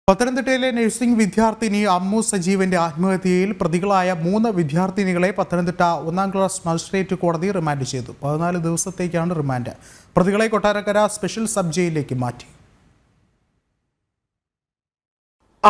പത്തനംതിട്ടയിലെ നഴ്സിംഗ് വിദ്യാർത്ഥിനി അമ്മു സജീവന്റെ ആത്മഹത്യയിൽ പ്രതികളായ 3 വിദ്യാർത്ഥിനികളെ പത്തനംതിട്ട 1ാം ക്ലാസ് മജിസ്ട്രേറ്റ് കോടതി റിമാൻഡ് ചെയ്തു. 14 ദിവസത്തേക്കാണ് റിമാൻഡ്. പ്രതികളെ കൊട്ടാരക്കര സ്പെഷ്യൽ സബ് ജയിലിലേക്ക് മാറ്റി.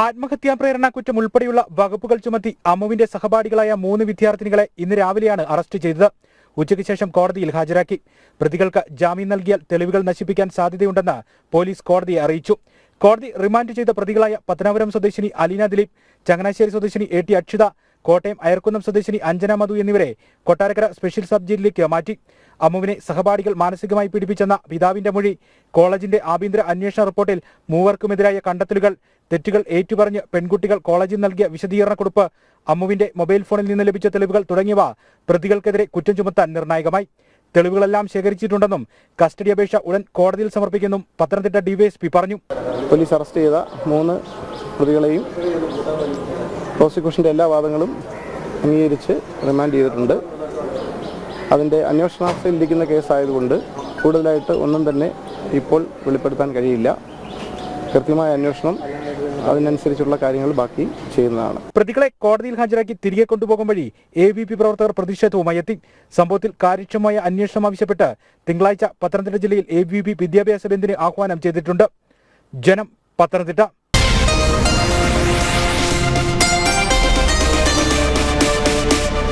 ആത്മഹത്യാ പ്രേരണ കുറ്റം ഉൾപ്പെടെയുള്ള വകുപ്പുകൾ ചുമത്തി അമ്മുവിന്റെ സഹപാഠികളായ 3 വിദ്യാർത്ഥിനികളെ ഇന്ന് രാവിലെയാണ് അറസ്റ്റ് ചെയ്തത്. ഉച്ചയ്ക്ക് ശേഷം കോടതിയിൽ ഹാജരാക്കി. പ്രതികൾക്ക് ജാമ്യം നൽകിയാൽ തെളിവുകൾ നശിപ്പിക്കാൻ സാധ്യതയുണ്ടെന്ന് പോലീസ് കോടതിയെ അറിയിച്ചു. കോടതി റിമാൻഡ് ചെയ്ത പ്രതികളായ പത്തനാപുരം സ്വദേശിനി അലീന ദിലീപ്, ചങ്ങനാശ്ശേരി സ്വദേശിനി AT അക്ഷിത, കോട്ടയം അയർക്കുന്നം സ്വദേശിനി അഞ്ജന മധു എന്നിവരെ കൊട്ടാരക്കര സ്പെഷ്യൽ സബ് ജയിലിലേക്ക് മാറ്റി. അമ്മുവിനെ സഹപാഠികൾ മാനസികമായി പീഡിപ്പിച്ചെന്ന പിതാവിന്റെ മൊഴി, കോളേജിന്റെ ആഭ്യന്തര അന്വേഷണ റിപ്പോർട്ടിൽ മൂവർക്കുമെതിരായ കണ്ടെത്തലുകൾ, തെറ്റുകൾ ഏറ്റുപറഞ്ഞ് പെൺകുട്ടികൾ കോളേജിൽ നൽകിയ വിശദീകരണക്കുറിപ്പ്, അമ്മുവിന്റെ മൊബൈൽ ഫോണിൽ നിന്ന് ലഭിച്ച തെളിവുകൾ തുടങ്ങിയവ പ്രതികൾക്കെതിരെ കുറ്റം ചുമത്താൻ നിർണായകമായി. തെളിവുകളെല്ലാം ശേഖരിച്ചിട്ടുണ്ടെന്നും കസ്റ്റഡി അപേക്ഷ ഉടൻ കോടതിയിൽ സമർപ്പിക്കുമെന്നും പത്തനംതിട്ട ഡിവൈഎസ്പി പറഞ്ഞു. പോലീസ് അറസ്റ്റ് ചെയ്ത 3 പ്രതികളെയും പ്രോസിക്യൂഷന്റെ എല്ലാ വാദങ്ങളും അംഗീകരിച്ച് റിമാൻഡ് ചെയ്തിട്ടുണ്ട്. അതിൻ്റെ അന്വേഷണാവസ്ഥയിലിരിക്കുന്ന കേസായതുകൊണ്ട് കൂടുതലായിട്ട് ഒന്നും തന്നെ ഇപ്പോൾ വെളിപ്പെടുത്താൻ കഴിയില്ല. കൃത്യമായ അന്വേഷണം അതിനനുസരിച്ചുള്ള കാര്യങ്ങൾ ബാക്കി ചെയ്യുന്നതാണ്. പ്രതികളെ കോടതിയിൽ ഹാജരാക്കി തിരികെ കൊണ്ടുപോകും വഴി AVP പ്രവർത്തകർ പ്രതിഷേധവുമായി എത്തി. സംഭവത്തിൽ കാര്യക്ഷമമായ അന്വേഷണം ആവശ്യപ്പെട്ട് തിങ്കളാഴ്ച പത്തനംതിട്ട ജില്ലയിൽ AVP വിദ്യാഭ്യാസ ബന്ദിന് ആഹ്വാനം ചെയ്തിട്ടുണ്ട്. ജനം, പത്തനംതിട്ട.